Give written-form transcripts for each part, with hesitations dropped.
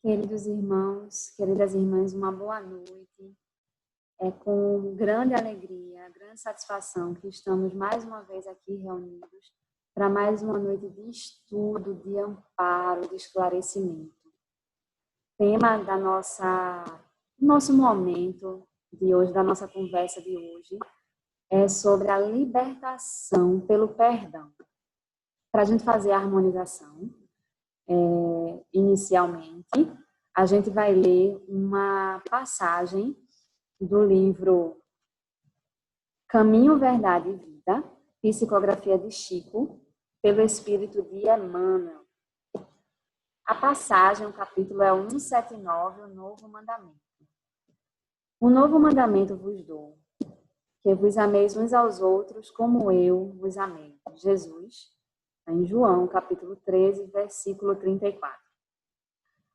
Queridos irmãos, queridas irmãs, uma boa noite. É com grande alegria, grande satisfação que estamos mais uma vez aqui reunidos para mais uma noite de estudo, de amparo, de esclarecimento. O tema da nosso momento de hoje, da nossa conversa de hoje, é sobre a libertação pelo perdão. Para a gente fazer a harmonização, inicialmente, a gente vai ler uma passagem do livro Caminho, Verdade e Vida, Psicografia de Chico, pelo Espírito de Emmanuel. A passagem, o capítulo é 179, o Novo Mandamento. O novo mandamento vos dou, que vos ameis uns aos outros como eu vos amei. Jesus, em João, capítulo 13, versículo 34.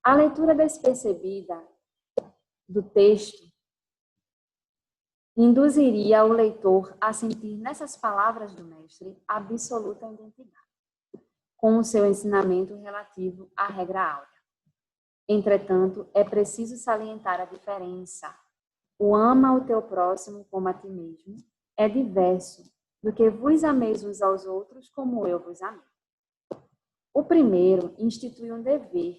A leitura despercebida do texto induziria o leitor a sentir nessas palavras do Mestre absoluta identidade com o seu ensinamento relativo à regra áurea. Entretanto, é preciso salientar a diferença. O ama o teu próximo como a ti mesmo é diverso do que vos ameis uns aos outros como eu vos amei. O primeiro institui um dever,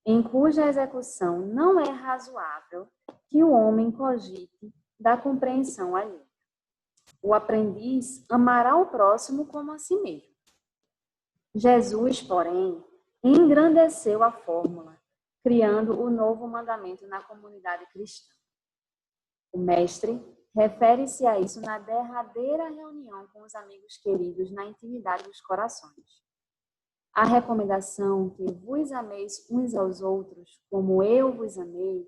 em cuja execução não é razoável que o homem cogite da compreensão alheia. O aprendiz amará o próximo como a si mesmo. Jesus, porém, engrandeceu a fórmula, criando o novo mandamento na comunidade cristã. O mestre refere-se a isso na derradeira reunião com os amigos queridos na intimidade dos corações. A recomendação que vos ameis uns aos outros, como eu vos amei,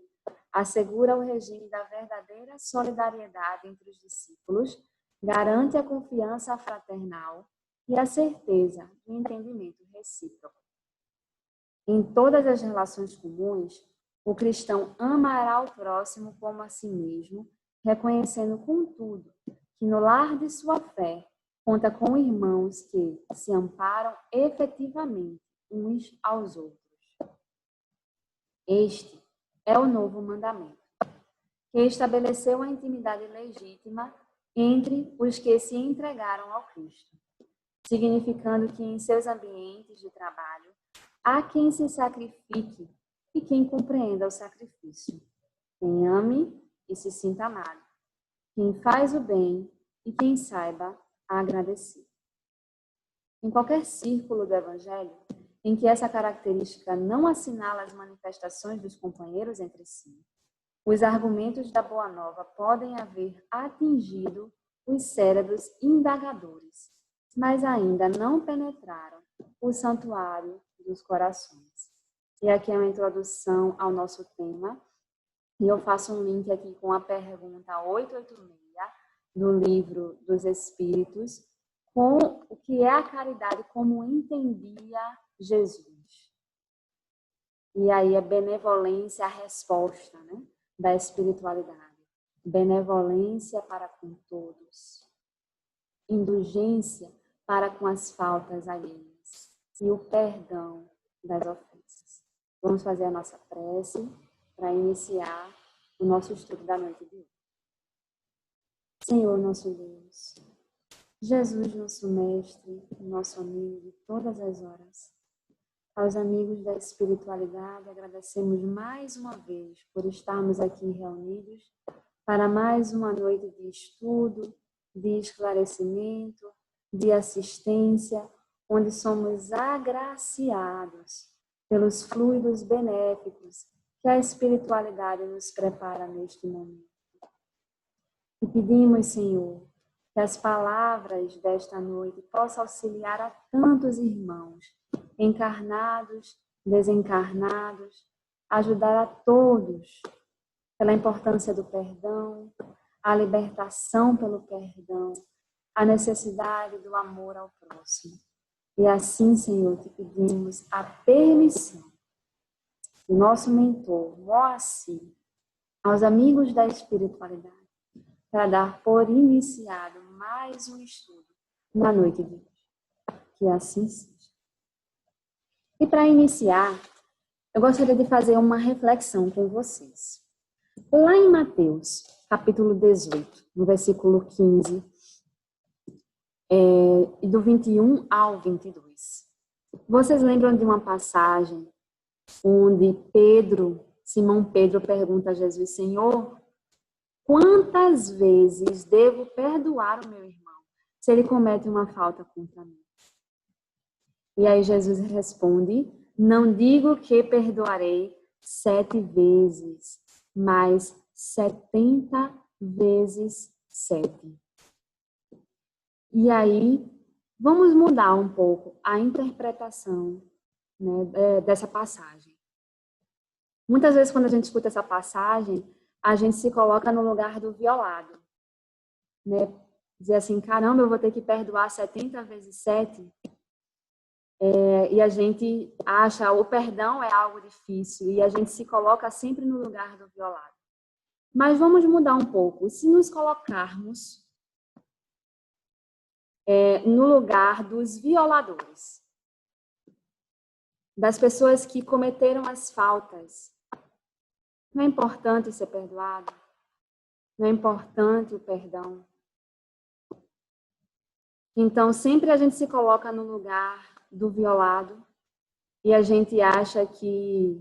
assegura o regime da verdadeira solidariedade entre os discípulos, garante a confiança fraternal e a certeza do entendimento recíproco. Em todas as relações comuns, o cristão amará o próximo como a si mesmo, reconhecendo, contudo, que no lar de sua fé conta com irmãos que se amparam efetivamente uns aos outros. Este é o novo mandamento, que estabeleceu a intimidade legítima entre os que se entregaram ao Cristo, significando que em seus ambientes de trabalho há quem se sacrifique e quem compreenda o sacrifício, quem ame e se sinta amado, quem faz o bem e quem saiba agradecer. Em qualquer círculo do Evangelho em que essa característica não assinala as manifestações dos companheiros entre si, os argumentos da Boa Nova podem haver atingido os cérebros indagadores, mas ainda não penetraram o santuário dos corações. E aqui é uma introdução ao nosso tema, e eu faço um link aqui com a pergunta 886 do Livro dos Espíritos, com o que é a caridade como entendia Jesus. E aí é benevolência a resposta, né, da espiritualidade. Benevolência para com todos. Indulgência para com as faltas alheias. E o perdão das ofensas. Vamos fazer a nossa prece para iniciar o nosso estudo da noite de hoje. Senhor nosso Deus, Jesus nosso Mestre, nosso amigo de todas as horas, aos amigos da espiritualidade, agradecemos mais uma vez por estarmos aqui reunidos para mais uma noite de estudo, de esclarecimento, de assistência, onde somos agraciados pelos fluidos benéficos que a espiritualidade nos prepara neste momento. E pedimos, Senhor, que as palavras desta noite possam auxiliar a tantos irmãos, encarnados, desencarnados, ajudar a todos pela importância do perdão, a libertação pelo perdão, a necessidade do amor ao próximo. E assim, Senhor, te pedimos a permissão do nosso mentor, Moacir, aos amigos da espiritualidade, para dar por iniciado mais um estudo na noite de hoje. Que assim seja. E para iniciar, eu gostaria de fazer uma reflexão com vocês. Lá em Mateus, capítulo 18, no versículo 15, do 21 ao 22. Vocês lembram de uma passagem onde Simão Pedro pergunta a Jesus: Senhor, quantas vezes devo perdoar o meu irmão se ele comete uma falta contra mim? E aí Jesus responde: não digo que perdoarei 7 vezes, mas 70 vezes 7. E aí, vamos mudar um pouco a interpretação, né, dessa passagem. Muitas vezes, quando a gente escuta essa passagem, a gente se coloca no lugar do violado, né? Dizer assim, caramba, eu vou ter que perdoar 70 vezes 7. E a gente acha o perdão é algo difícil e a gente se coloca sempre no lugar do violado. Mas vamos mudar um pouco. Se nos colocarmos no lugar dos violadores, das pessoas que cometeram as faltas, não é importante ser perdoado? Não é importante o perdão? Então, sempre a gente se coloca no lugar do violado e a gente acha que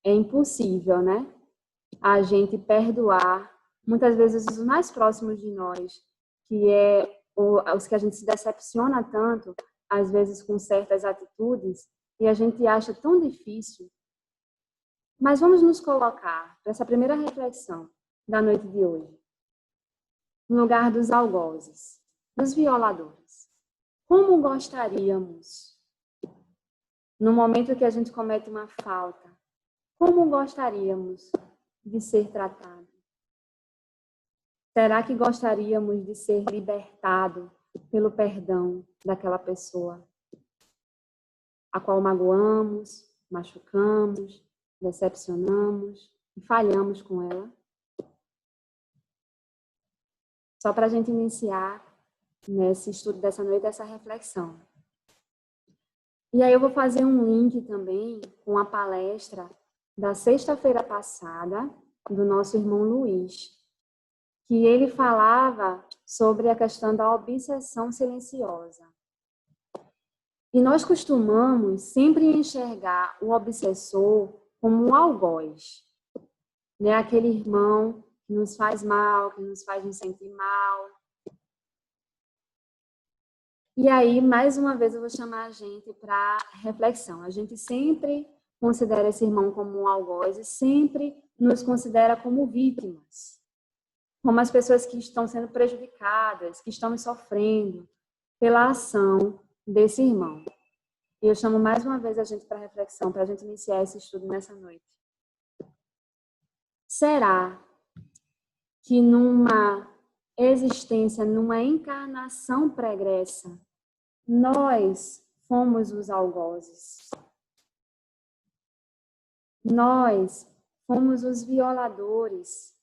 é impossível, né? A gente perdoar, muitas vezes, os mais próximos de nós, que é os que a gente se decepciona tanto, às vezes com certas atitudes, e a gente acha tão difícil. Mas vamos nos colocar, para essa primeira reflexão da noite de hoje, no lugar dos algozes, dos violadores. Como gostaríamos, no momento que a gente comete uma falta, como gostaríamos de ser tratado? Será que gostaríamos de ser libertado pelo perdão daquela pessoa a qual magoamos, machucamos, decepcionamos e falhamos com ela? Só para a gente iniciar nesse estudo dessa noite, essa reflexão. E aí eu vou fazer um link também com a palestra da sexta-feira passada do nosso irmão Luiz, que ele falava sobre a questão da obsessão silenciosa. E nós costumamos sempre enxergar o obsessor como um algoz, né? Aquele irmão que nos faz mal, que nos faz nos sentir mal. E aí, mais uma vez, eu vou chamar a gente para reflexão. A gente sempre considera esse irmão como um algoz e sempre nos considera como vítimas, como as pessoas que estão sendo prejudicadas, que estão sofrendo pela ação desse irmão. E eu chamo mais uma vez a gente para reflexão, para a gente iniciar esse estudo nessa noite. Será que numa existência, numa encarnação pregressa, nós fomos os algozes? Nós fomos os violadores?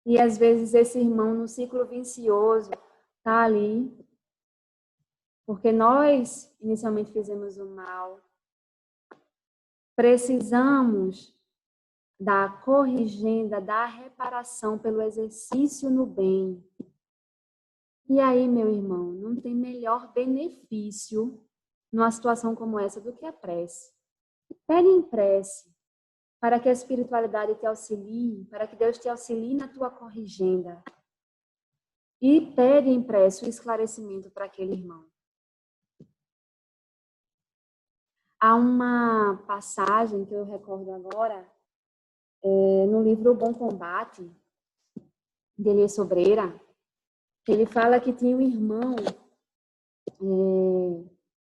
E às vezes esse irmão no ciclo vicioso está ali, porque nós inicialmente fizemos o mal. Precisamos da corrigenda, da reparação pelo exercício no bem. E aí, meu irmão, não tem melhor benefício numa situação como essa do que a prece. Pede em prece para que a espiritualidade te auxilie, para que Deus te auxilie na tua corrigenda. E pede em prece o esclarecimento para aquele irmão. Há uma passagem que eu recordo agora, no livro O Bom Combate, de Elias Sobreira. Ele fala que tinha um irmão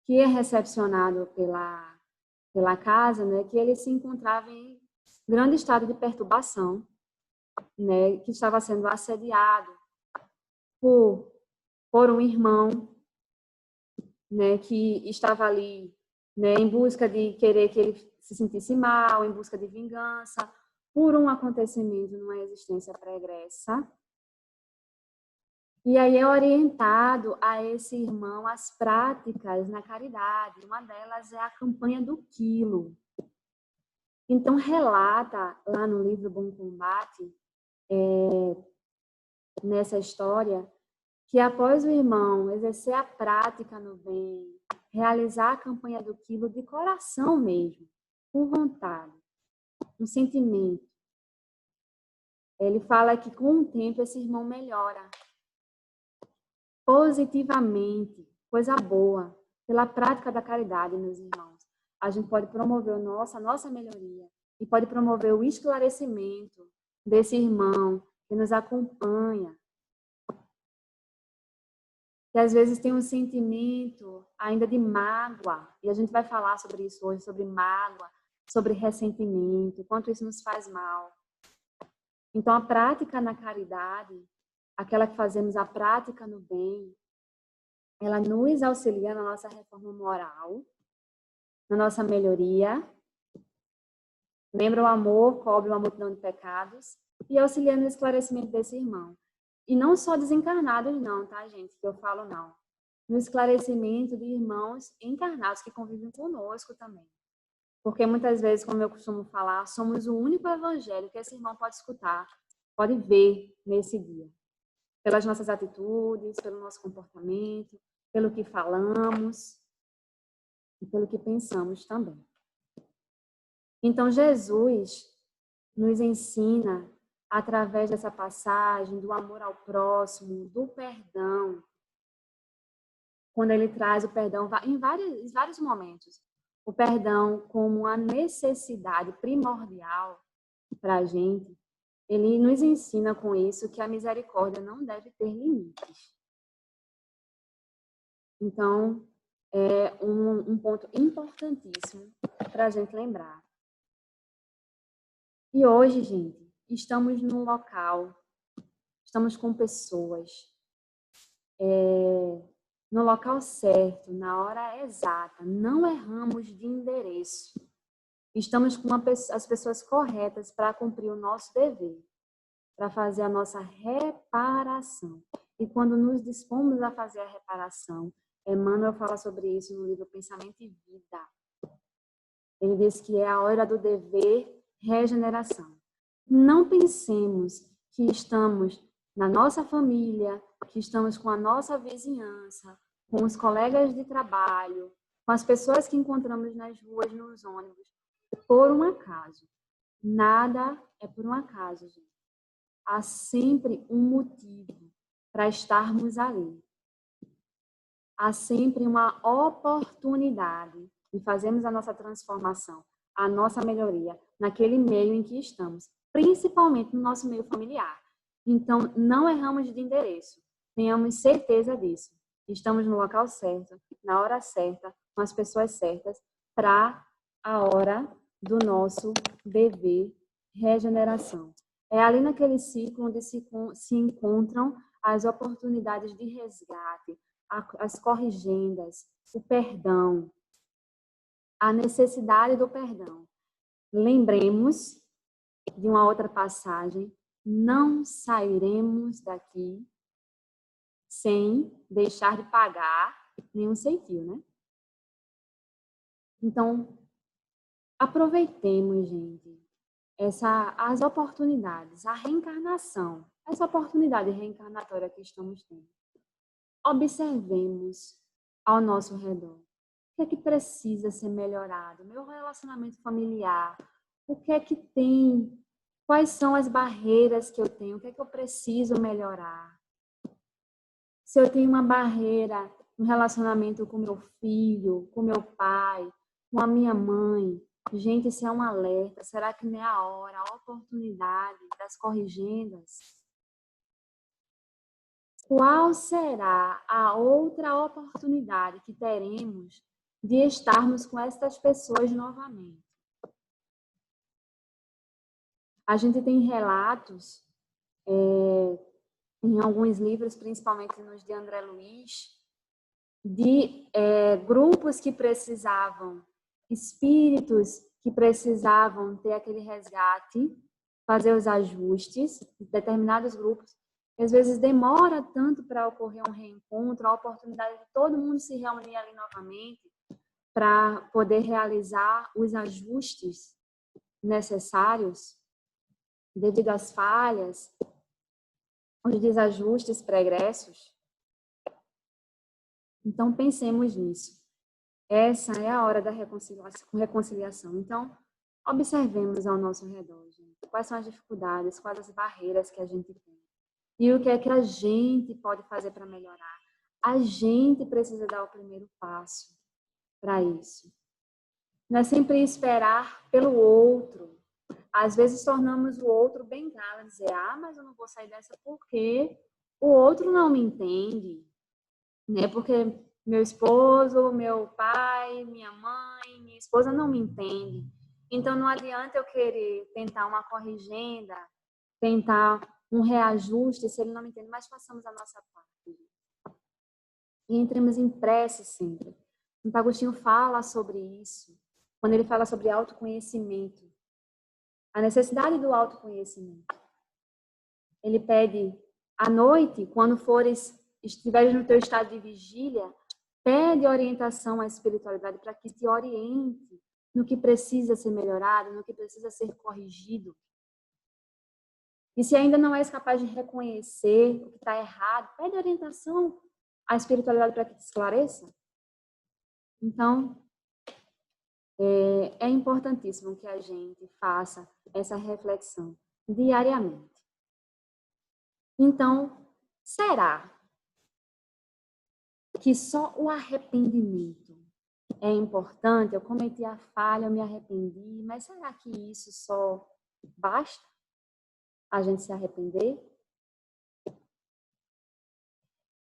que é recepcionado pela casa, né, que ele se encontrava em grande estado de perturbação, né, que estava sendo assediado por um irmão, né, que estava ali, né, em busca de querer que ele se sentisse mal, em busca de vingança, por um acontecimento numa existência pregressa. E aí é orientado a esse irmão as práticas na caridade. Uma delas é a campanha do quilo. Então, relata lá no livro Bom Combate, nessa história, que após o irmão exercer a prática no bem, realizar a campanha do quilo de coração mesmo, com vontade, um sentimento, ele fala que com o tempo esse irmão melhora positivamente, coisa boa, pela prática da caridade, meus irmãos. A gente pode promover a nossa melhoria e pode promover o esclarecimento desse irmão que nos acompanha, que às vezes tem um sentimento ainda de mágoa, e a gente vai falar sobre isso hoje, sobre mágoa, sobre ressentimento, quanto isso nos faz mal. Então, a prática na caridade, aquela que fazemos a prática no bem, ela nos auxilia na nossa reforma moral, na nossa melhoria. Lembra, o amor cobre uma multidão de pecados e auxilia no esclarecimento desse irmão. E não só desencarnados não, tá, gente? Que eu falo não. No esclarecimento de irmãos encarnados que convivem conosco também. Porque muitas vezes, como eu costumo falar, somos o único evangelho que esse irmão pode escutar, pode ver nesse dia. Pelas nossas atitudes, pelo nosso comportamento, pelo que falamos e pelo que pensamos também. Então, Jesus nos ensina, através dessa passagem, do amor ao próximo, do perdão, quando ele traz o perdão em vários momentos. O perdão como a necessidade primordial para a gente, ele nos ensina com isso que a misericórdia não deve ter limites. Então, é um ponto importantíssimo para a gente lembrar. E hoje, gente, estamos num local, estamos com pessoas, no local certo, na hora exata, não erramos de endereço. Estamos com as pessoas corretas para cumprir o nosso dever, para fazer a nossa reparação. E quando nos dispomos a fazer a reparação, Emmanuel fala sobre isso no livro Pensamento e Vida. Ele diz que é a hora do dever regeneração. Não pensemos que estamos na nossa família, que estamos com a nossa vizinhança, com os colegas de trabalho, com as pessoas que encontramos nas ruas, nos ônibus, por um acaso. Nada é por um acaso, gente. Há sempre um motivo para estarmos ali. Há sempre uma oportunidade de fazermos a nossa transformação, a nossa melhoria naquele meio em que estamos, principalmente no nosso meio familiar. Então, não erramos de endereço. Tenhamos certeza disso. Estamos no local certo, na hora certa, com as pessoas certas, para a hora do nosso dever regeneração. É ali naquele ciclo onde se encontram as oportunidades de resgate, as corrigendas, o perdão, a necessidade do perdão. Lembremos de uma outra passagem: não sairemos daqui sem deixar de pagar nenhum centavo, né? Então, aproveitemos, gente, as oportunidades, a reencarnação, essa oportunidade reencarnatória que estamos tendo. Observemos ao nosso redor. O que é que precisa ser melhorado? Meu relacionamento familiar. O que é que tem? Quais são as barreiras que eu tenho? O que é que eu preciso melhorar? Se eu tenho uma barreira no relacionamento com meu filho, com meu pai, com a minha mãe, gente, isso é um alerta. Será que não é a hora, a oportunidade das corrigendas? Qual será a outra oportunidade que teremos de estarmos com essas pessoas novamente? A gente tem relatos em alguns livros, principalmente nos de André Luiz, de grupos que precisavam, espíritos que precisavam ter aquele resgate, fazer os ajustes, determinados grupos, Às vezes demora tanto para ocorrer um reencontro, a oportunidade de todo mundo se reunir ali novamente para poder realizar os ajustes necessários devido às falhas, os desajustes pregressos. Então, pensemos nisso. Essa é a hora da reconciliação. Então, observemos ao nosso redor, gente. Quais são as dificuldades, quais as barreiras que a gente tem. E o que é que a gente pode fazer para melhorar. A gente precisa dar o primeiro passo para isso. Não é sempre esperar pelo outro. Às vezes tornamos o outro bengala, dizer, mas eu não vou sair dessa porque o outro não me entende, né? Porque meu esposo, meu pai, minha mãe, minha esposa não me entende. Então não adianta eu querer tentar uma corrigenda, tentar um reajuste se ele não me entende, mas façamos a nossa parte. E entremos em prece sempre. Santo Agostinho fala sobre isso, quando ele fala sobre autoconhecimento. A necessidade do autoconhecimento. Ele pede à noite, quando estiveres no teu estado de vigília, pede orientação à espiritualidade para que te oriente no que precisa ser melhorado, no que precisa ser corrigido. E se ainda não és capaz de reconhecer o que está errado, pede orientação à espiritualidade para que te esclareça. Então, é importantíssimo que a gente faça essa reflexão diariamente. Então, será que só o arrependimento é importante? Eu cometi a falha, eu me arrependi, mas será que isso só basta? A gente se arrepender?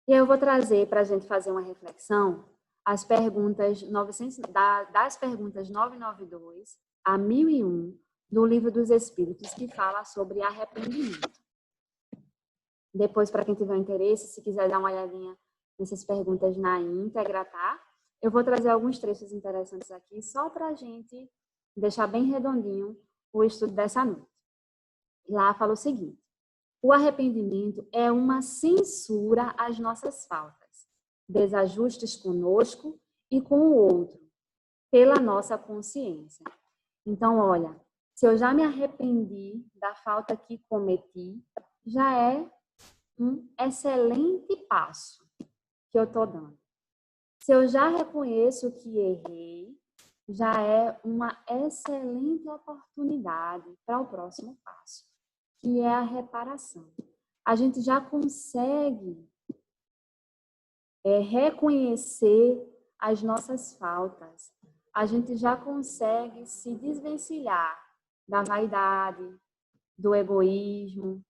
E eu vou trazer para a gente fazer uma reflexão as perguntas das perguntas 992 a 1001 do Livro dos Espíritos, que fala sobre arrependimento. Depois, para quem tiver interesse, se quiser dar uma olhadinha nessas perguntas na íntegra, tá? Eu vou trazer alguns trechos interessantes aqui, só para a gente deixar bem redondinho o estudo dessa noite. Lá fala o seguinte: o arrependimento é uma censura às nossas faltas, desajustes conosco e com o outro, pela nossa consciência. Então, olha, se eu já me arrependi da falta que cometi, já é um excelente passo que eu estou dando. Se eu já reconheço que errei, já é uma excelente oportunidade para o próximo passo, que é a reparação. A gente já consegue reconhecer as nossas faltas. A gente já consegue se desvencilhar da vaidade, do egoísmo,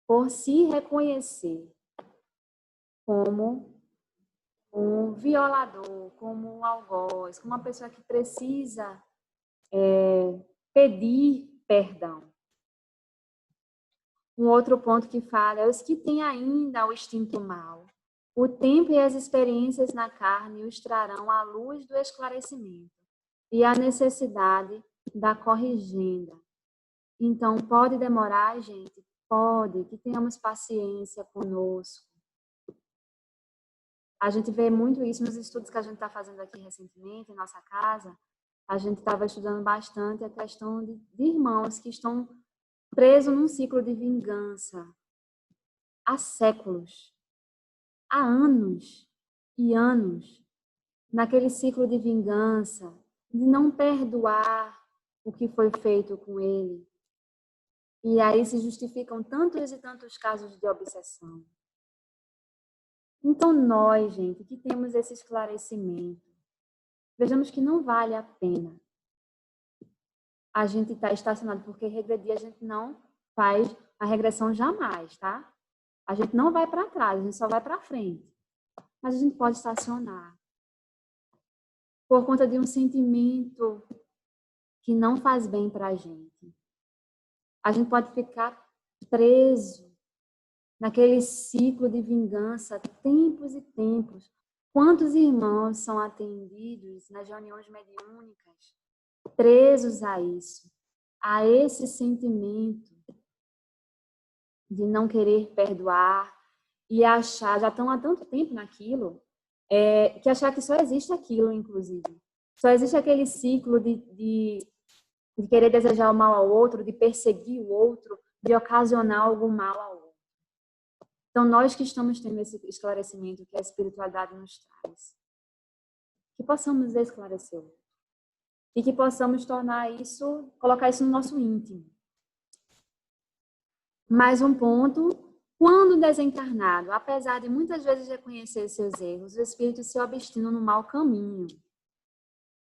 por se reconhecer como um violador, como um algoz, como uma pessoa que precisa pedir perdão. Um outro ponto que fala é os que têm ainda o instinto mau. O tempo e as experiências na carne os trarão à luz do esclarecimento e à necessidade da corrigenda. Então, pode demorar, gente? Pode, que tenhamos paciência conosco. A gente vê muito isso nos estudos que a gente está fazendo aqui recentemente, em nossa casa. A gente estava estudando bastante a questão de irmãos que estão presos num ciclo de vingança há séculos, há anos e anos, naquele ciclo de vingança, de não perdoar o que foi feito com ele. E aí se justificam tantos e tantos casos de obsessão. Então, nós, gente, que temos esse esclarecimento, vejamos que não vale a pena a gente estar estacionado, porque regredir a gente não faz a regressão jamais, tá? A gente não vai para trás, a gente só vai para frente. Mas a gente pode estacionar por conta de um sentimento que não faz bem para a gente. A gente pode ficar preso naquele ciclo de vingança, tempos e tempos. Quantos irmãos são atendidos nas reuniões mediúnicas, presos a isso, a esse sentimento de não querer perdoar e achar, já estão há tanto tempo naquilo, que achar que só existe aquilo, inclusive. Só existe aquele ciclo de querer desejar o mal ao outro, de perseguir o outro, de ocasionar algum mal ao outro. Então, nós que estamos tendo esse esclarecimento que a espiritualidade nos traz, que possamos esclarecer e que possamos tornar isso, colocar isso no nosso íntimo. Mais um ponto, quando desencarnado, apesar de muitas vezes reconhecer seus erros, os espíritos se obstinam no mau caminho.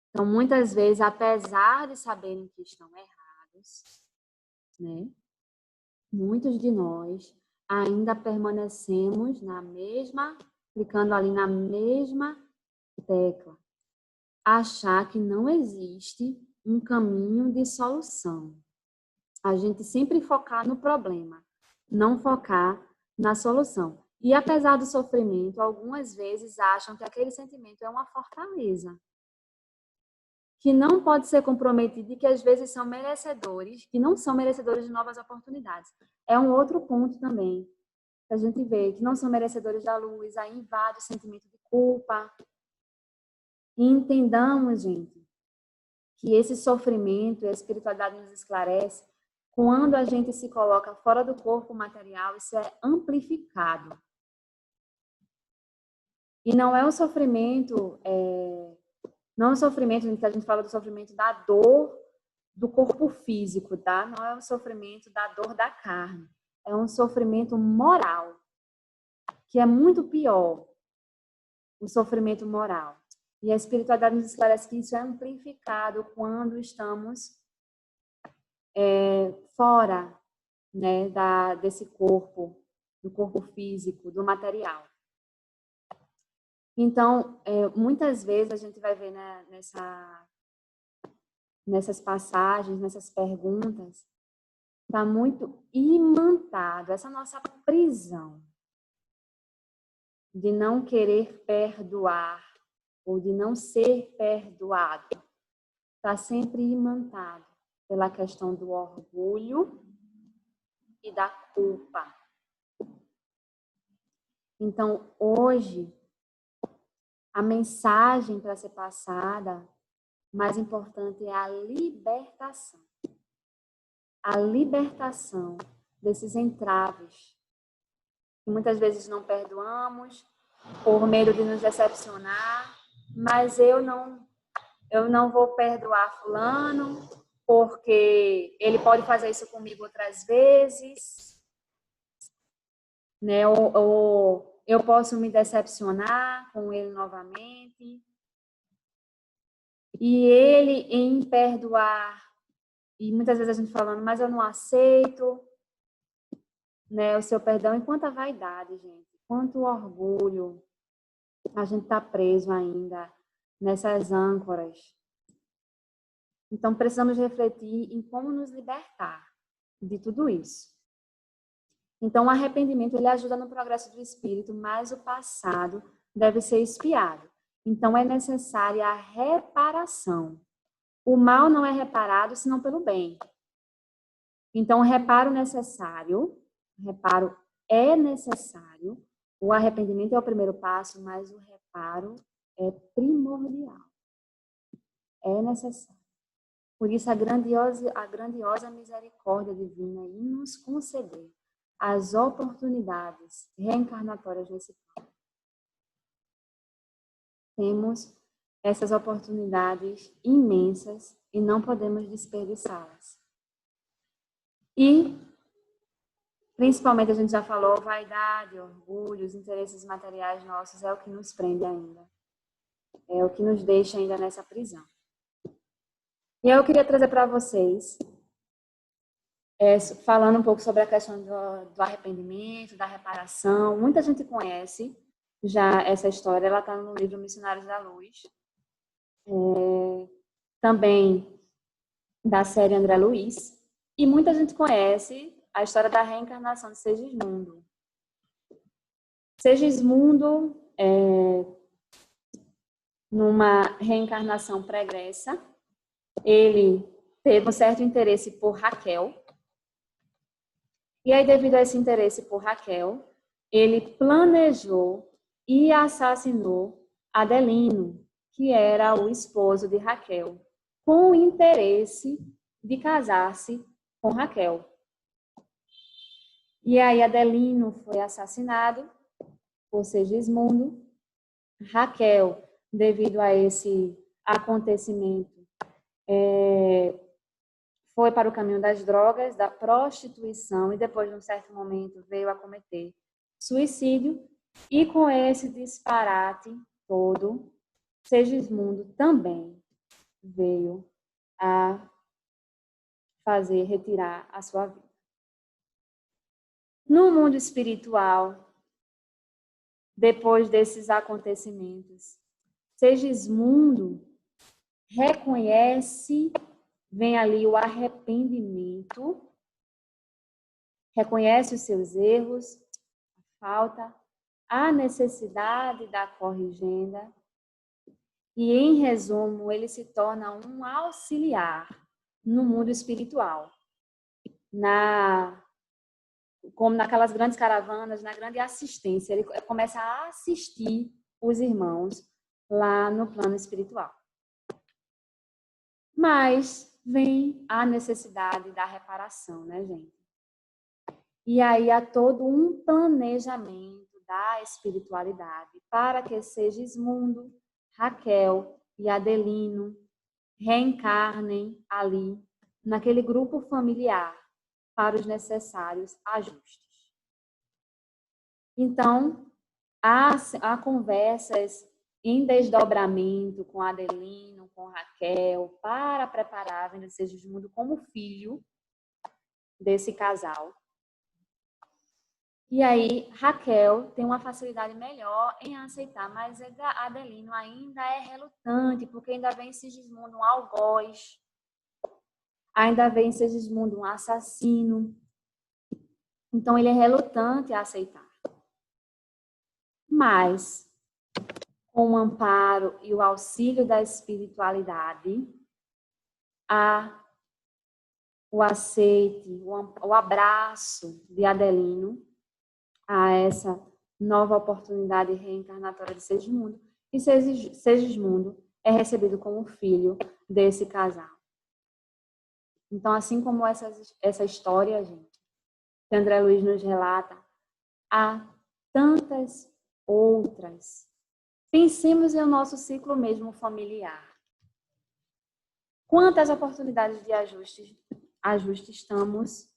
Então, muitas vezes, apesar de saberem que estão errados, né, muitos de nós ainda permanecemos na mesma, clicando ali na mesma tecla. Achar que não existe um caminho de solução. A gente sempre focar no problema, não focar na solução. E apesar do sofrimento, algumas vezes acham que aquele sentimento é uma fortaleza, que não pode ser comprometido e que às vezes são merecedores, que não são merecedores de novas oportunidades. É um outro ponto também, que a gente vê, que não são merecedores da luz, aí invade o sentimento de culpa. E entendamos, gente, que esse sofrimento, a espiritualidade nos esclarece, quando a gente se coloca fora do corpo material, isso é amplificado. E não é um sofrimento, não é um sofrimento, que a gente fala do sofrimento da dor do corpo físico, tá? Não é um sofrimento da dor da carne. É um sofrimento moral, que é muito pior, o sofrimento moral. E a espiritualidade nos esclarece que isso é amplificado quando estamos fora, né, desse corpo, do corpo físico, do material. Então, muitas vezes a gente vai ver, né, nessas passagens, nessas perguntas, está muito imantado essa nossa prisão de não querer perdoar ou de não ser perdoado. Está sempre imantado pela questão do orgulho e da culpa. Então, hoje, a mensagem para ser passada, mais importante, é a libertação. A libertação desses entraves, que muitas vezes não perdoamos, por medo de nos decepcionar, mas eu não vou perdoar fulano, porque ele pode fazer isso comigo outras vezes, né? Ou eu posso me decepcionar com ele novamente. E ele, em perdoar, e muitas vezes a gente falando, mas eu não aceito, né, o seu perdão, e quanta vaidade, gente, quanto orgulho. A gente está preso ainda nessas âncoras. Então, precisamos refletir em como nos libertar de tudo isso. Então, o arrependimento, ele ajuda no progresso do espírito, mas o passado deve ser expiado. Então, é necessária a reparação. O mal não é reparado, senão pelo bem. Então, o reparo é necessário. O arrependimento é o primeiro passo, mas o reparo é primordial. É necessário. Por isso, a grandiosa misericórdia divina em nos conceder as oportunidades reencarnatórias nesse plano. Temos essas oportunidades imensas e não podemos desperdiçá-las. E, principalmente, a gente já falou, vaidade, orgulho, os interesses materiais nossos é o que nos prende ainda. É o que nos deixa ainda nessa prisão. E eu queria trazer para vocês, falando um pouco sobre a questão do arrependimento, da reparação. Muita gente conhece já essa história, ela está no livro Missionários da Luz. Também da série André Luiz. E muita gente conhece a história da reencarnação de Segismundo. Segismundo, numa reencarnação pregressa, ele teve um certo interesse por Raquel. E aí, devido a esse interesse por Raquel, ele planejou e assassinou Adelino, que era o esposo de Raquel, com o interesse de casar-se com Raquel. E aí Adelino foi assassinado por Segismundo. Raquel, devido a esse acontecimento, foi para o caminho das drogas, da prostituição, e depois de um certo momento veio a cometer suicídio. E com esse disparate todo, Segismundo também veio a retirar a sua vida. No mundo espiritual, depois desses acontecimentos, Segismundo reconhece, vem ali o arrependimento, reconhece os seus erros, a falta, a necessidade da corrigenda, e, em resumo, ele se torna um auxiliar no mundo espiritual, como naquelas grandes caravanas, na grande assistência. Ele começa a assistir os irmãos lá no plano espiritual. Mas vem a necessidade da reparação, né, gente? E aí há todo um planejamento da espiritualidade para que Segismundo, Raquel e Adelino reencarnem ali, naquele grupo familiar, para os necessários ajustes. Então, há conversas em desdobramento com Adelino, com Raquel, para preparar a vinda de Segismundo como filho desse casal. E aí, Raquel tem uma facilidade melhor em aceitar, mas Adelino ainda é relutante, porque ainda vem Segismundo um algoz, ainda vem Segismundo um assassino. Então, ele é relutante a aceitar. Mas, com o amparo e o auxílio da espiritualidade, há o aceite, o abraço de Adelino a essa nova oportunidade reencarnatória de Segismundo, e Segismundo é recebido como filho desse casal. Então, assim como essa história, gente, que André Luiz nos relata, há tantas outras. Pensemos em nosso ciclo mesmo familiar. Quantas oportunidades de ajuste estamos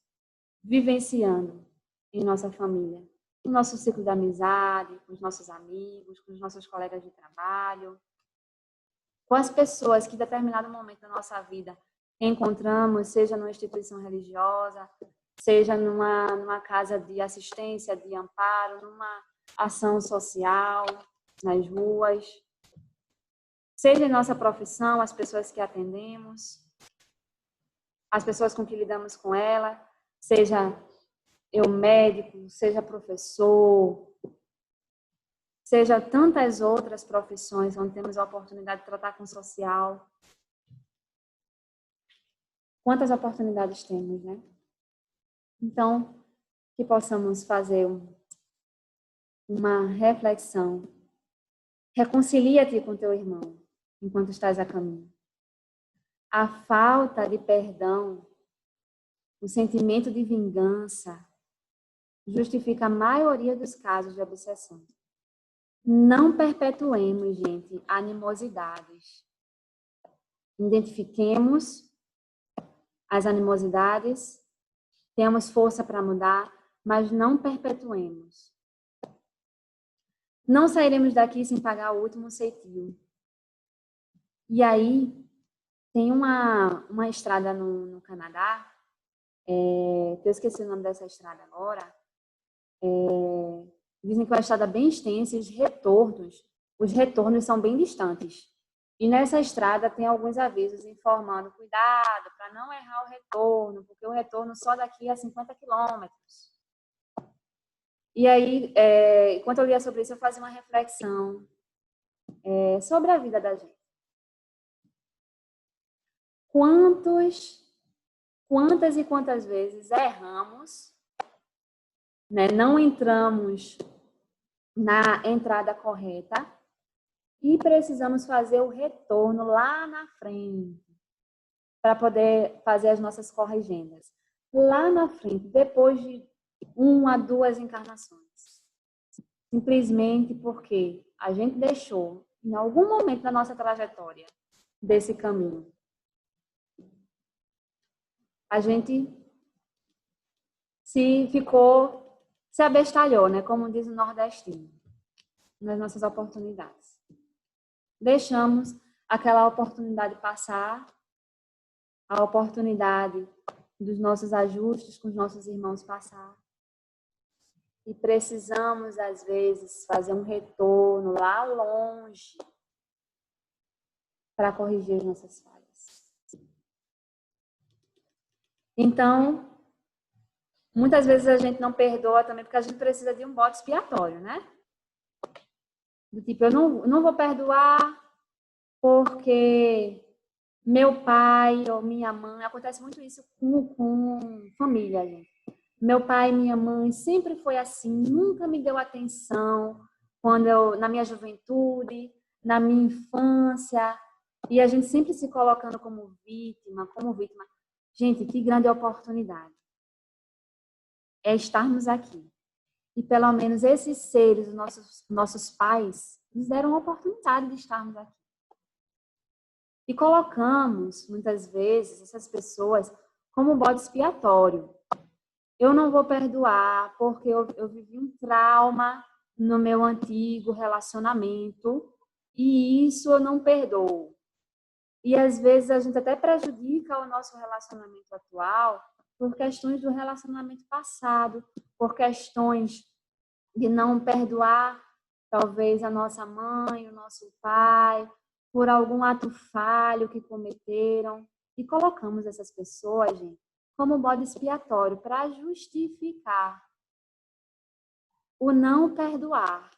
vivenciando em nossa família? No nosso ciclo de amizade, com os nossos amigos, com os nossos colegas de trabalho, com as pessoas que em determinado momento da nossa vida encontramos, seja numa instituição religiosa, seja numa casa de assistência, de amparo, numa ação social, nas ruas, seja em nossa profissão, as pessoas que atendemos, as pessoas com que lidamos com ela, seja eu médico, seja professor, seja tantas outras profissões onde temos a oportunidade de tratar com o social. Quantas oportunidades temos, né? Então, que possamos fazer uma reflexão. Reconcilia-te com teu irmão enquanto estás a caminho. A falta de perdão, o sentimento de vingança, justifica a maioria dos casos de obsessão. Não perpetuemos, gente, animosidades. Identifiquemos as animosidades, temos força para mudar, mas não perpetuemos. Não sairemos daqui sem pagar o último ceitil. E aí, tem uma estrada no Canadá, que eu esqueci o nome dessa estrada agora, dizem que é uma estrada bem extensa e os retornos são bem distantes. E nessa estrada tem alguns avisos informando, cuidado para não errar o retorno, porque o retorno só daqui a 50 quilômetros. E aí, enquanto eu lia sobre isso, eu fazia uma reflexão sobre a vida da gente. Quantas e quantas vezes erramos né? Não entramos na entrada correta e precisamos fazer o retorno lá na frente para poder fazer as nossas corrigendas. Lá na frente, depois de 1 a 2 encarnações. Simplesmente porque a gente deixou, em algum momento da nossa trajetória, desse caminho, a gente se abestalhou, né? Como diz o nordestino, nas nossas oportunidades. Deixamos aquela oportunidade passar, a oportunidade dos nossos ajustes com os nossos irmãos passar. E precisamos, às vezes, fazer um retorno lá longe para corrigir as nossas falhas. Então, muitas vezes a gente não perdoa também porque a gente precisa de um bode expiatório, né? Do tipo, eu não vou perdoar porque meu pai ou minha mãe... Acontece muito isso com família, gente. Meu pai e minha mãe sempre foi assim, nunca me deu atenção na minha juventude, na minha infância, e a gente sempre se colocando como vítima. Gente, que grande oportunidade é estarmos aqui. E pelo menos esses seres, nossos pais, nos deram a oportunidade de estarmos aqui. E colocamos, muitas vezes, essas pessoas como bode expiatório. Eu não vou perdoar porque eu vivi um trauma no meu antigo relacionamento e isso eu não perdoo. E às vezes a gente até prejudica o nosso relacionamento atual por questões do relacionamento passado, por questões de não perdoar talvez a nossa mãe, o nosso pai, por algum ato falho que cometeram. E colocamos essas pessoas, gente, como bode expiatório para justificar o não perdoar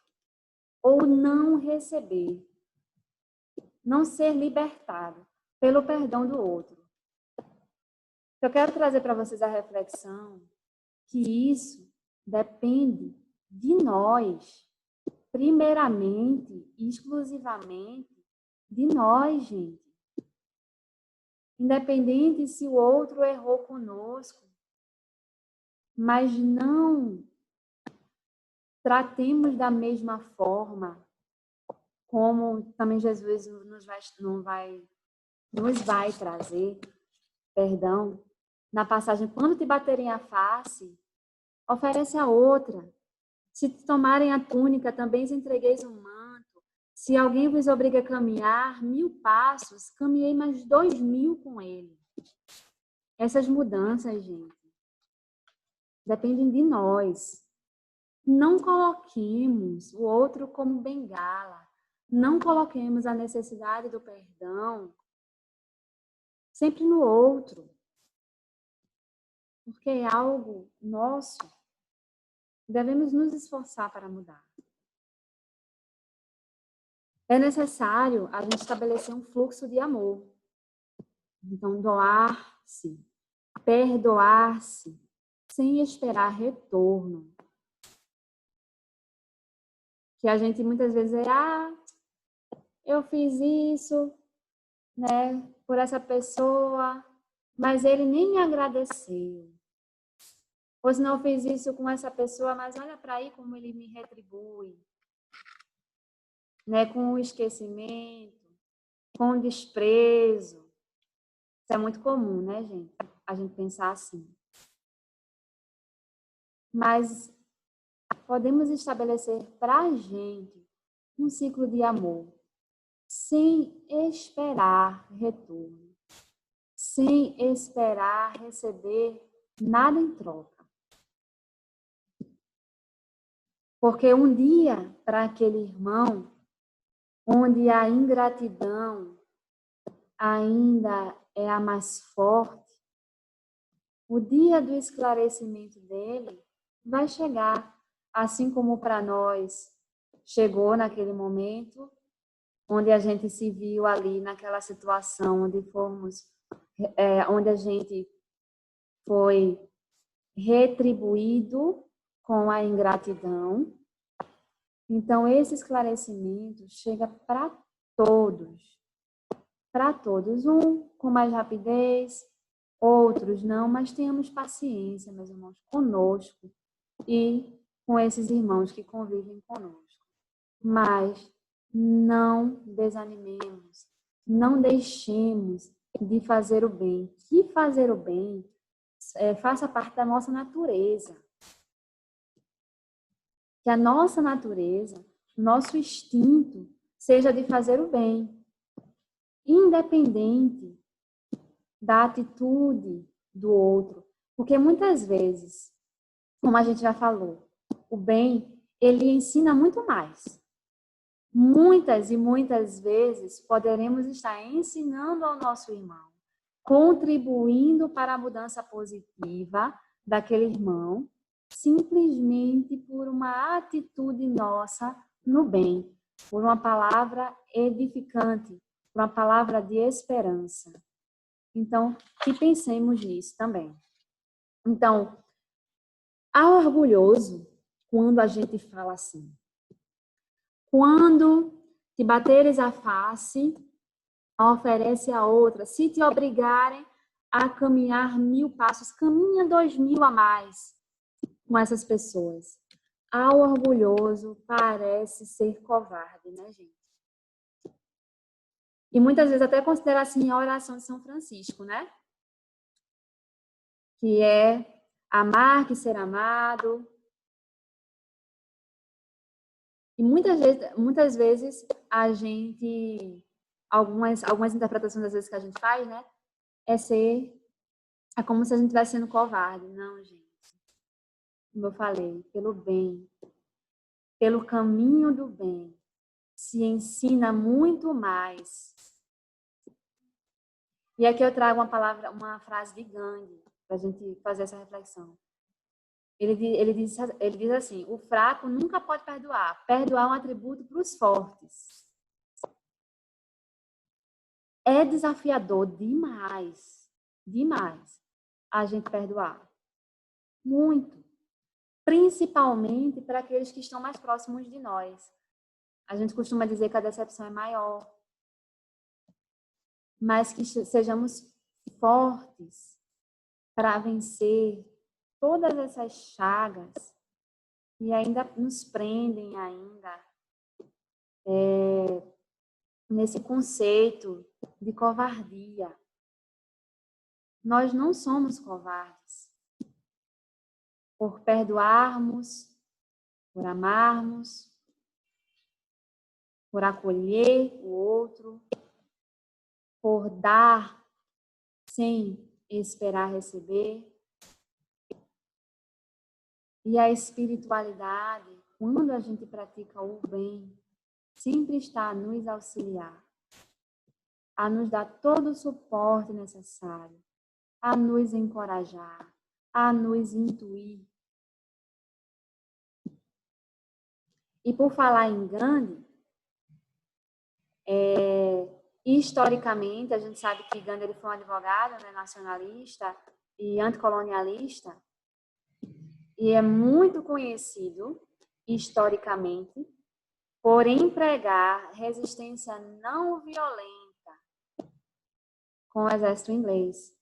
ou não receber, não ser libertado pelo perdão do outro. Eu quero trazer para vocês a reflexão que isso depende de nós, primeiramente e exclusivamente de nós, gente. Independente se o outro errou conosco, mas não tratemos da mesma forma como também Jesus nos vai trazer, perdão, na passagem, quando te baterem a face, oferece a outra. Se te tomarem a túnica, também os entregueis um manto. Se alguém vos obriga a caminhar 1000 passos, caminhei mais 2000 com ele. Essas mudanças, gente, dependem de nós. Não coloquemos o outro como bengala. Não coloquemos a necessidade do perdão sempre no outro. Porque é algo nosso. Devemos nos esforçar para mudar. É necessário a gente estabelecer um fluxo de amor. Então, doar-se, perdoar-se, sem esperar retorno. Que a gente muitas vezes eu fiz isso, né, por essa pessoa, mas ele nem me agradeceu. Ou se não fiz isso com essa pessoa, mas olha para aí como ele me retribui. Né, com o esquecimento, com o desprezo. Isso é muito comum, né, gente? A gente pensar assim. Mas podemos estabelecer para a gente um ciclo de amor sem esperar retorno, sem esperar receber nada em troca. Porque um dia, para aquele irmão, onde a ingratidão ainda é a mais forte, o dia do esclarecimento dele vai chegar, assim como para nós chegou naquele momento, onde a gente se viu ali naquela situação, onde a gente foi retribuído com a ingratidão. Então, esse esclarecimento chega para todos. Para todos. Um com mais rapidez, outros não, mas tenhamos paciência, meus irmãos, conosco e com esses irmãos que convivem conosco. Mas não desanimemos, não deixemos de fazer o bem. Que fazer o bem faça parte da nossa natureza. Que a nossa natureza, nosso instinto, seja de fazer o bem, independente da atitude do outro. Porque muitas vezes, como a gente já falou, o bem, ele ensina muito mais. Muitas e muitas vezes poderemos estar ensinando ao nosso irmão, contribuindo para a mudança positiva daquele irmão, simplesmente por uma atitude nossa no bem, por uma palavra edificante, por uma palavra de esperança. Então, que pensemos nisso também. Então, há orgulhoso quando a gente fala assim. Quando te bateres a face, oferece a outra. Se te obrigarem a caminhar 1000 passos, caminha 2000 a mais com essas pessoas. Ao orgulhoso parece ser covarde, né, gente? E muitas vezes até considera assim a oração de São Francisco, né? Que é amar que ser amado. E muitas vezes a gente, algumas interpretações às vezes que a gente faz, né? É como se a gente estivesse sendo covarde. Não, gente. Como eu falei, pelo bem, pelo caminho do bem, se ensina muito mais. E aqui eu trago uma frase de Gandhi, para a gente fazer essa reflexão. Ele diz assim, o fraco nunca pode perdoar. Perdoar é um atributo para os fortes. É desafiador demais, demais, a gente perdoar. Muito. Principalmente para aqueles que estão mais próximos de nós. A gente costuma dizer que a decepção é maior. Mas que sejamos fortes para vencer todas essas chagas que ainda nos prendem nesse conceito de covardia. Nós não somos covardes. Por perdoarmos, por amarmos, por acolher o outro, por dar sem esperar receber. E a espiritualidade, quando a gente pratica o bem, sempre está a nos auxiliar, a nos dar todo o suporte necessário, a nos encorajar, a nos intuir. E por falar em Gandhi, historicamente, a gente sabe que Gandhi ele foi um advogado, né, nacionalista e anticolonialista, e é muito conhecido historicamente por empregar resistência não violenta com o exército inglês.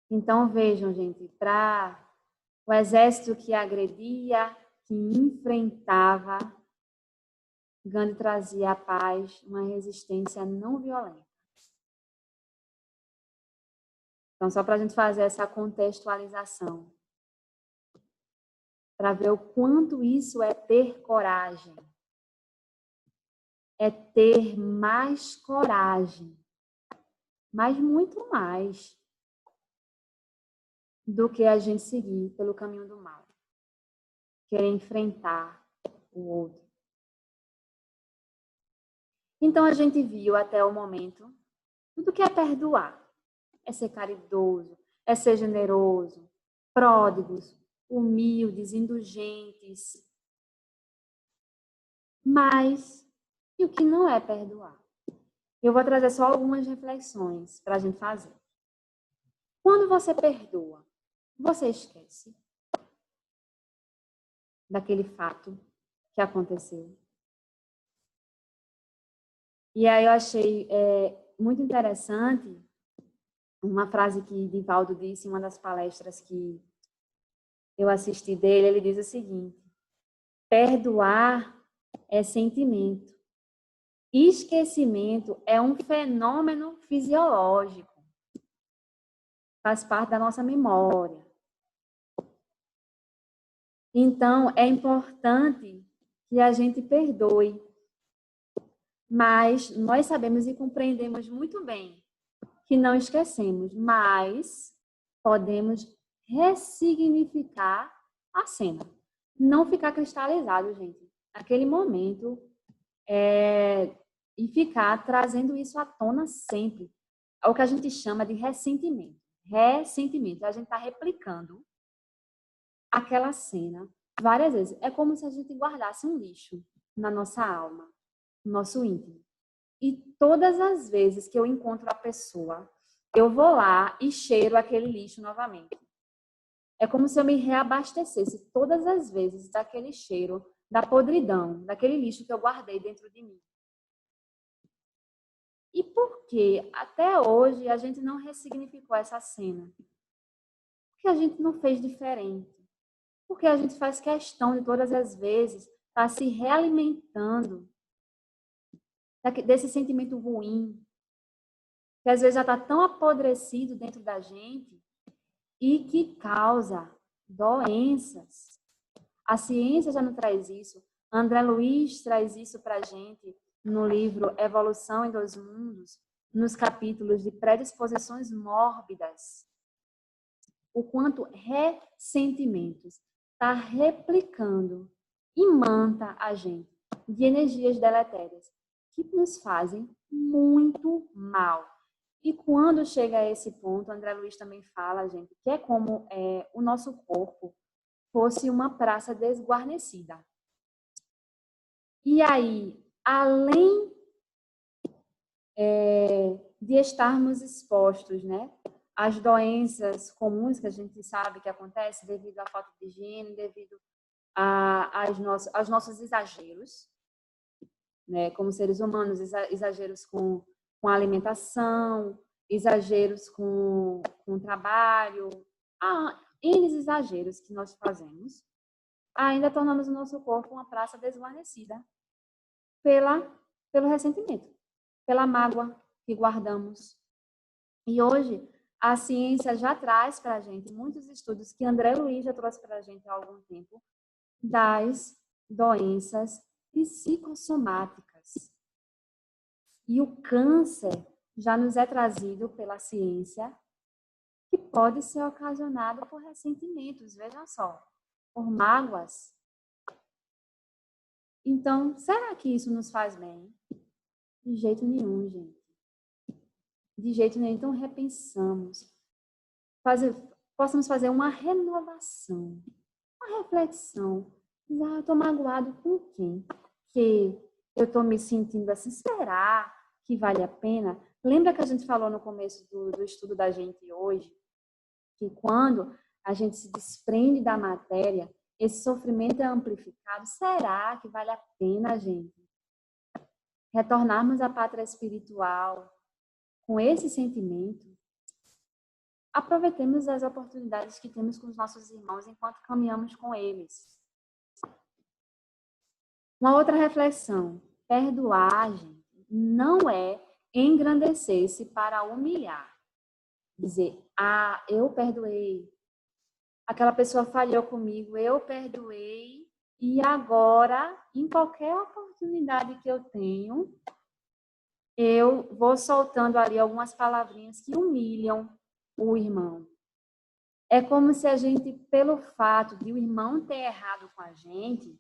Então, vejam, gente, para o exército que agredia, que enfrentava, Gandhi trazia a paz, uma resistência não violenta. Então, só para a gente fazer essa contextualização, para ver o quanto isso é ter coragem. É ter mais coragem, mas muito mais do que a gente seguir pelo caminho do mal. Querer enfrentar o outro. Então, a gente viu até o momento tudo que é perdoar. É ser caridoso, é ser generoso, pródigos, humildes, indulgentes. Mas, e o que não é perdoar? Eu vou trazer só algumas reflexões para a gente fazer. Quando você perdoa, você esquece? daquele fato que aconteceu. E aí eu achei muito interessante uma frase que Divaldo disse em uma das palestras que eu assisti dele. Ele diz o seguinte: perdoar é sentimento. Esquecimento é um fenômeno fisiológico. Faz parte da nossa memória. Então, é importante que a gente perdoe. Mas nós sabemos e compreendemos muito bem que não esquecemos, mas podemos ressignificar a cena. Não ficar cristalizado, gente, naquele momento, e ficar trazendo isso à tona sempre. É o que a gente chama de ressentimento. Ressentimento. A gente está replicando aquela cena várias vezes. É como se a gente guardasse um lixo na nossa alma, no nosso íntimo. E todas as vezes que eu encontro a pessoa, eu vou lá e cheiro aquele lixo novamente. É como se eu me reabastecesse todas as vezes daquele cheiro, da podridão, daquele lixo que eu guardei dentro de mim. E por que até hoje a gente não ressignificou essa cena? Porque a gente não fez diferente. Porque a gente faz questão de todas as vezes estar se realimentando desse sentimento ruim, que às vezes já está tão apodrecido dentro da gente e que causa doenças. A ciência já não traz isso. André Luiz traz isso para a gente no livro Evolução em Dois Mundos, nos capítulos de predisposições mórbidas. O quanto ressentimentos está replicando, imanta a gente de energias deletérias que nos fazem muito mal. E quando chega a esse ponto, André Luiz também fala, gente, que é como o nosso corpo fosse uma praça desguarnecida. E aí, além de estarmos expostos, né, às doenças comuns que a gente sabe que acontecem devido à falta de higiene, devido aos nossos exageros, né, como seres humanos, exageros com a alimentação, exageros com o trabalho, N exageros que nós fazemos, ainda tornamos o nosso corpo uma praça desguarnecida pelo ressentimento, pela mágoa que guardamos. E hoje, a ciência já traz para a gente muitos estudos que André Luiz já trouxe para a gente há algum tempo, das doenças psicossomáticas. E o câncer já nos é trazido pela ciência, que pode ser ocasionado por ressentimentos, vejam só, por mágoas. Então, será que isso nos faz bem? De jeito nenhum, gente. De jeito nenhum. Então, repensamos. Possamos fazer uma renovação, uma reflexão. Eu estou magoado com quem? Que eu estou me sentindo assim, será que vale a pena? Lembra que a gente falou no começo do estudo da gente hoje, que quando a gente se desprende da matéria, esse sofrimento é amplificado? Será que vale a pena, gente, retornarmos à pátria espiritual com esse sentimento? Aproveitemos as oportunidades que temos com os nossos irmãos enquanto caminhamos com eles. Uma outra reflexão: perdoar, gente, não é engrandecer-se para humilhar. Dizer, eu perdoei, aquela pessoa falhou comigo, eu perdoei, e agora, em qualquer oportunidade que eu tenho, eu vou soltando ali algumas palavrinhas que humilham o irmão. É como se a gente, pelo fato de o irmão ter errado com a gente,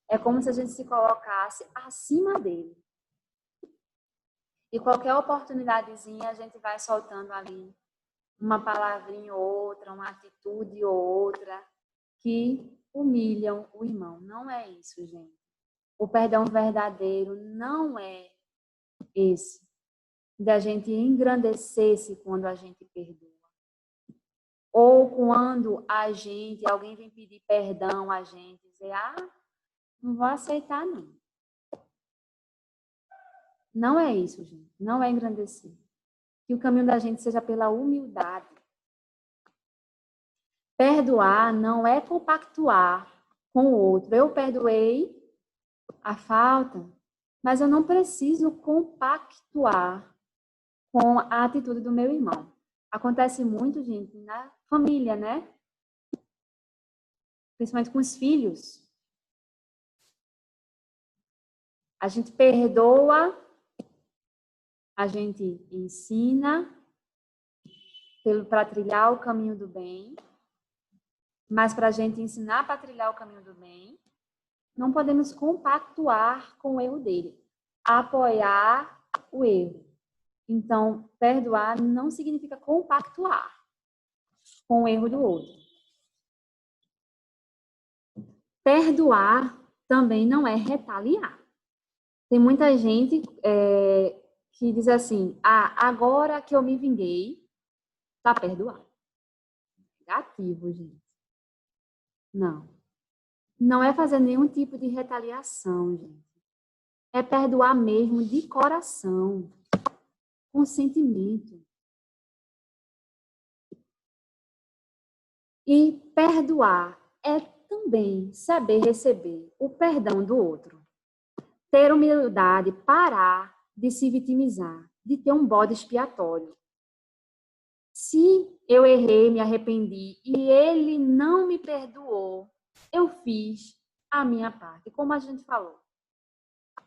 é como se a gente se colocasse acima dele. E qualquer oportunidadezinha a gente vai soltando ali uma palavrinha ou outra, uma atitude ou outra que humilham o irmão. Não é isso, gente. O perdão verdadeiro não é esse, da gente engrandecer-se quando a gente perdoa. Ou quando alguém vem pedir perdão a gente, dizer, não vou aceitar, não. Não é isso, gente. Não é engrandecer. Que o caminho da gente seja pela humildade. Perdoar não é compactuar com o outro. Eu perdoei a falta, mas eu não preciso compactuar com a atitude do meu irmão. Acontece muito, gente, na família, né? Principalmente com os filhos. A gente perdoa, a gente ensina para trilhar o caminho do bem, mas para a gente ensinar para trilhar o caminho do bem, não podemos compactuar com o erro dele, apoiar o erro. Então, perdoar não significa compactuar com o erro do outro. Perdoar também não é retaliar. Tem muita gente que diz assim, agora que eu me vinguei, tá perdoado. Negativo, gente. Não. Não é fazer nenhum tipo de retaliação, gente. É perdoar mesmo de coração, com sentimento. E perdoar é também saber receber o perdão do outro. Ter humildade, parar de se vitimizar, de ter um bode expiatório. Se eu errei, me arrependi e ele não me perdoou, eu fiz a minha parte. Como a gente falou,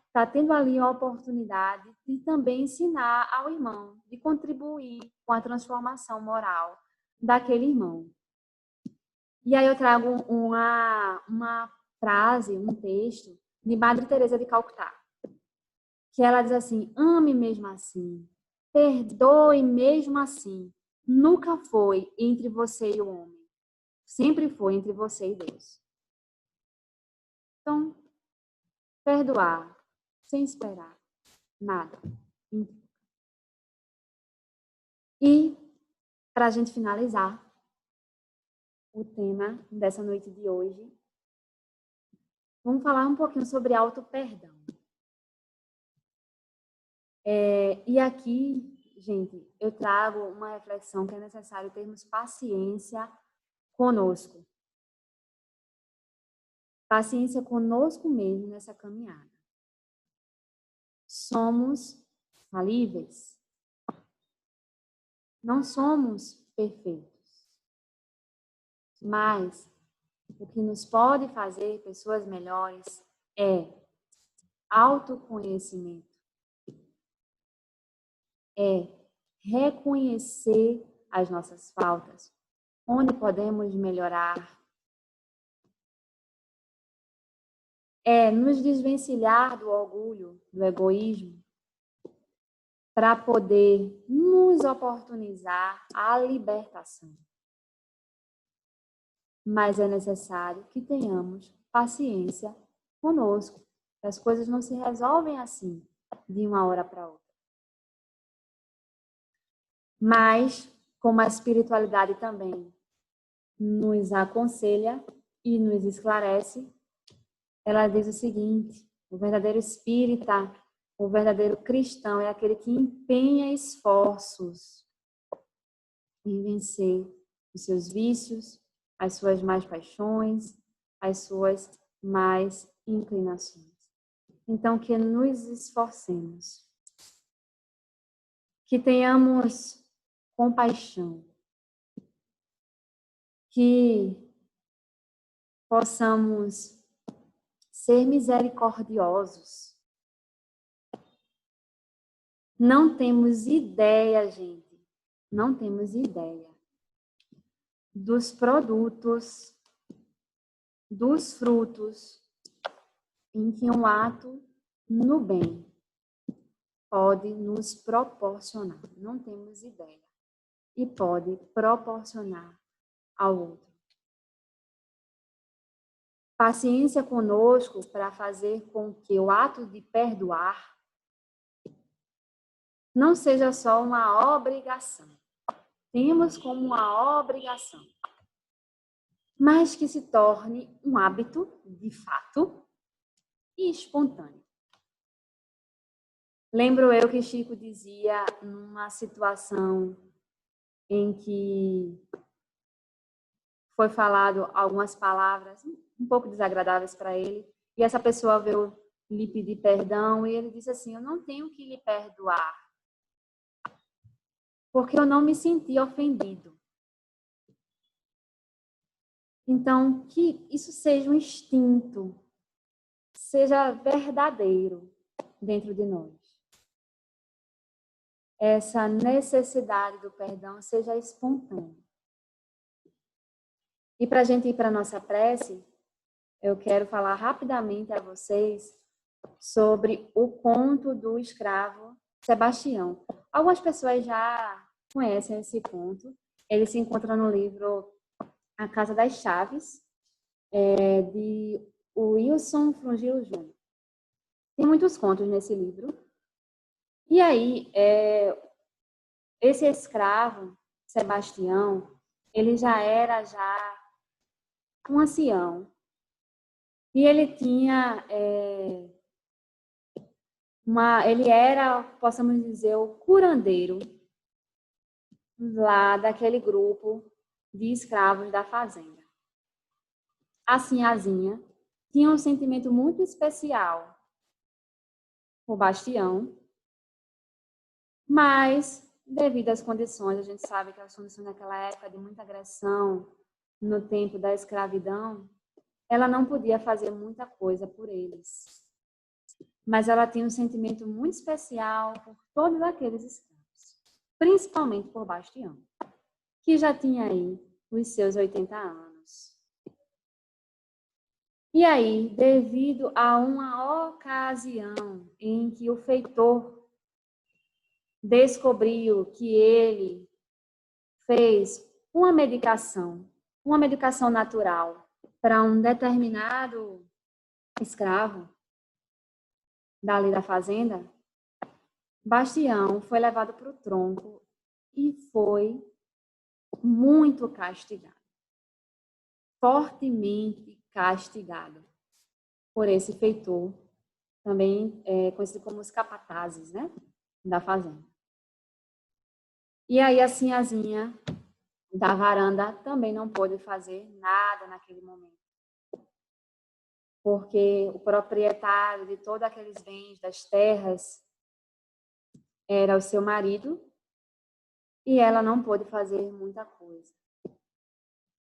está tendo ali a oportunidade de também ensinar ao irmão, de contribuir com a transformação moral daquele irmão. E aí eu trago uma frase, um texto de Madre Teresa de Calcutá, que ela diz assim, ame mesmo assim, perdoe mesmo assim, nunca foi entre você e o homem, sempre foi entre você e Deus. Então, perdoar, sem esperar nada. E, para a gente finalizar o tema dessa noite de hoje, vamos falar um pouquinho sobre auto-perdão. E aqui, gente, eu trago uma reflexão que é necessário termos paciência conosco. Paciência conosco mesmo nessa caminhada. Somos falíveis. Não somos perfeitos. Mas o que nos pode fazer pessoas melhores é autoconhecimento. É reconhecer as nossas faltas, onde podemos melhorar. É nos desvencilhar do orgulho, do egoísmo, para poder nos oportunizar a libertação. Mas é necessário que tenhamos paciência conosco. As coisas não se resolvem assim, de uma hora para outra. Mas, como a espiritualidade também nos aconselha e nos esclarece, ela diz o seguinte, o verdadeiro espírita, o verdadeiro cristão é aquele que empenha esforços em vencer os seus vícios, as suas más paixões, as suas más inclinações. Então, que nos esforcemos, que tenhamos compaixão, que possamos ser misericordiosos. Não temos ideia, gente, não temos ideia dos produtos, dos frutos em que um ato no bem pode nos proporcionar. Não temos ideia. E pode proporcionar ao outro. Paciência conosco para fazer com que o ato de perdoar não seja só uma obrigação, temos como uma obrigação, mas que se torne um hábito, de fato, e espontâneo. Lembro eu que Chico dizia, numa situação em que foi falado algumas palavras um pouco desagradáveis para ele, e essa pessoa veio lhe pedir perdão, e ele disse assim: eu não tenho que lhe perdoar, porque eu não me senti ofendido. Então, que isso seja um instinto, seja verdadeiro dentro de nós. Essa necessidade do perdão seja espontânea. E para a gente ir para a nossa prece, eu quero falar rapidamente a vocês sobre o conto do escravo Sebastião. Algumas pessoas já conhecem esse conto. Ele se encontra no livro A Casa das Chaves, de Wilson Frungilo Júnior. Tem muitos contos nesse livro. E aí, esse escravo, Sebastião, ele já era um ancião. E ele tinha ele era, possamos dizer, o curandeiro lá daquele grupo de escravos da fazenda. A sinhazinha tinha um sentimento muito especial por Bastião, mas, devido às condições, a gente sabe que as condições naquela época de muita agressão, no tempo da escravidão, ela não podia fazer muita coisa por eles. Mas ela tinha um sentimento muito especial por todos aqueles escravos, principalmente por Bastião, que já tinha aí os seus 80 anos. E aí, devido a uma ocasião em que o feitor descobriu que ele fez uma medicação natural para um determinado escravo dali da fazenda, Bastião foi levado para o tronco e foi muito castigado, fortemente castigado por esse feitor, também conhecido como os capatazes, né, da fazenda. E aí a sinhazinha da varanda também não pôde fazer nada naquele momento, porque o proprietário de todos aqueles bens, das terras, era o seu marido, e ela não pôde fazer muita coisa.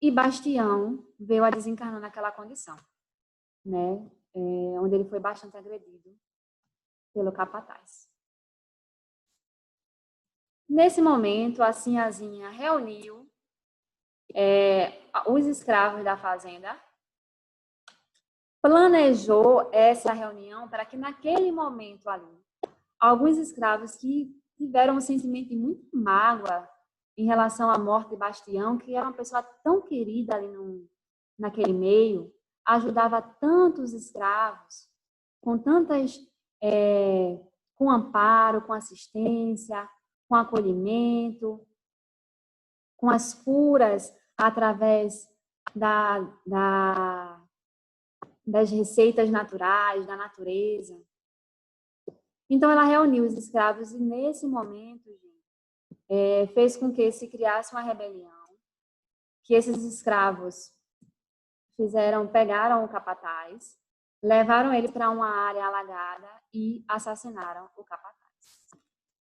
E Bastião veio a desencarnar naquela condição, né? Onde ele foi bastante agredido pelo capataz. Nesse momento, a sinhazinha reuniu os escravos da fazenda, planejou essa reunião para que naquele momento ali, alguns escravos que tiveram um sentimento de muita mágoa em relação à morte de Bastião, que era uma pessoa tão querida ali naquele meio, ajudava tantos escravos, com tantas, com amparo, com assistência, com acolhimento, com as curas através das receitas naturais, da natureza. Então, ela reuniu os escravos e, nesse momento, fez com que se criasse uma rebelião, que esses escravos pegaram o capataz, levaram ele para uma área alagada e assassinaram o capataz.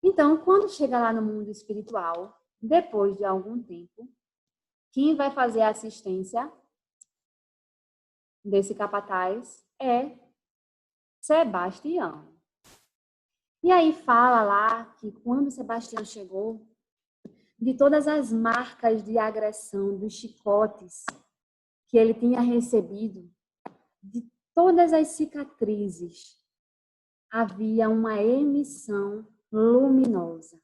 Então, quando chega lá no mundo espiritual, depois de algum tempo, quem vai fazer a assistência desse capataz é Sebastião. E aí fala lá que quando Sebastião chegou, de todas as marcas de agressão, dos chicotes que ele tinha recebido, de todas as cicatrizes, havia uma emissão luminosa,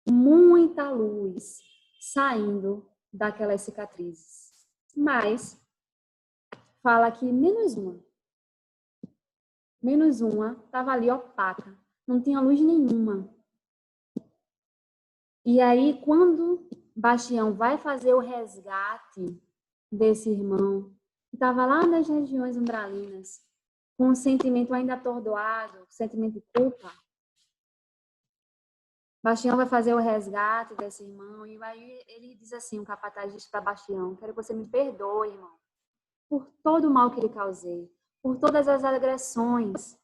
muita luz saindo daquelas cicatrizes. Mas fala que menos uma estava ali opaca, não tinha luz nenhuma. E aí, quando Bastião vai fazer o resgate desse irmão que estava lá nas regiões umbralinas, com um sentimento ainda atordoado, sentimento de culpa. Bastião vai fazer o resgate desse irmão e aí ele diz assim, o capataz diz para Bastião: quero que você me perdoe, irmão, por todo o mal que lhe causei, por todas as agressões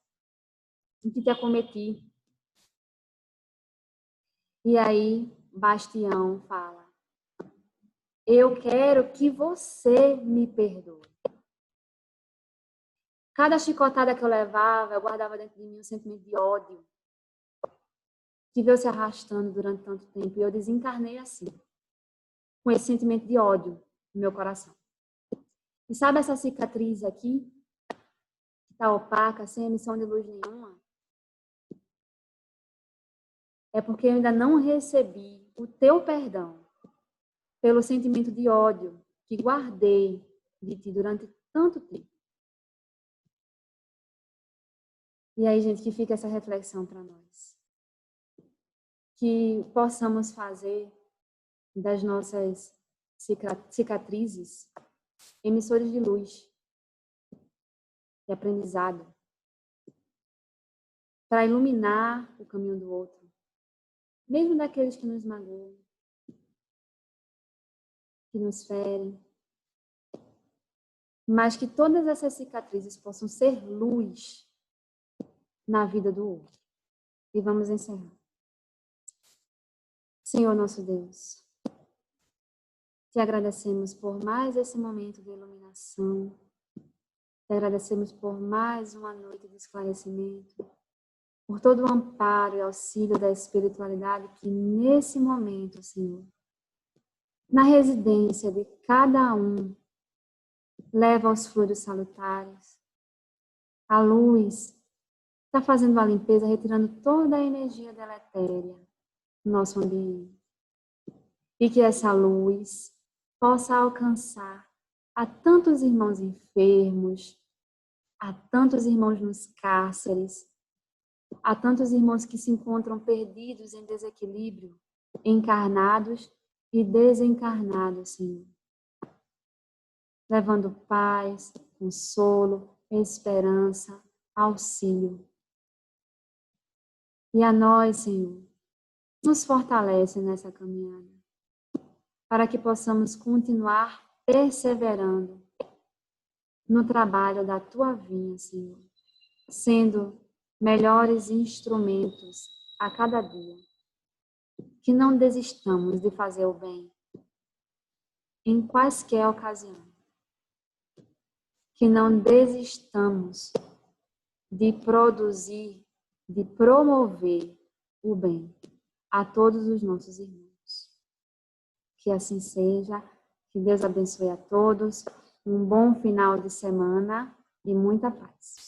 que te acometi. E aí Bastião fala: eu quero que você me perdoe. Cada chicotada que eu levava, eu guardava dentro de mim um sentimento de ódio, que veio se arrastando durante tanto tempo. E eu desencarnei assim, com esse sentimento de ódio no meu coração. E sabe essa cicatriz aqui, que está opaca, sem emissão de luz nenhuma? É porque eu ainda não recebi o teu perdão pelo sentimento de ódio que guardei de ti durante tanto tempo. E aí, gente, que fica essa reflexão para nós. Que possamos fazer das nossas cicatrizes emissores de luz, de aprendizado, para iluminar o caminho do outro, mesmo daqueles que nos magoam, que nos ferem, mas que todas essas cicatrizes possam ser luz na vida do outro. E vamos encerrar. Senhor nosso Deus, te agradecemos por mais esse momento de iluminação, te agradecemos por mais uma noite de esclarecimento, por todo o amparo e auxílio da espiritualidade que nesse momento, Senhor, na residência de cada um, leva aos fluidos salutares. A luz está fazendo a limpeza, retirando toda a energia deletéria do nosso ambiente. E que essa luz possa alcançar a tantos irmãos enfermos, a tantos irmãos nos cárceres, a tantos irmãos que se encontram perdidos em desequilíbrio, encarnados e desencarnados, Senhor. Levando paz, consolo, esperança, auxílio. E a nós, Senhor, nos fortalece nessa caminhada, para que possamos continuar perseverando no trabalho da Tua vinha, Senhor, sendo melhores instrumentos a cada dia. Que não desistamos de fazer o bem em quaisquer ocasiões. Que não desistamos de produzir, de promover o bem a todos os nossos irmãos. Que assim seja, que Deus abençoe a todos, um bom final de semana e muita paz.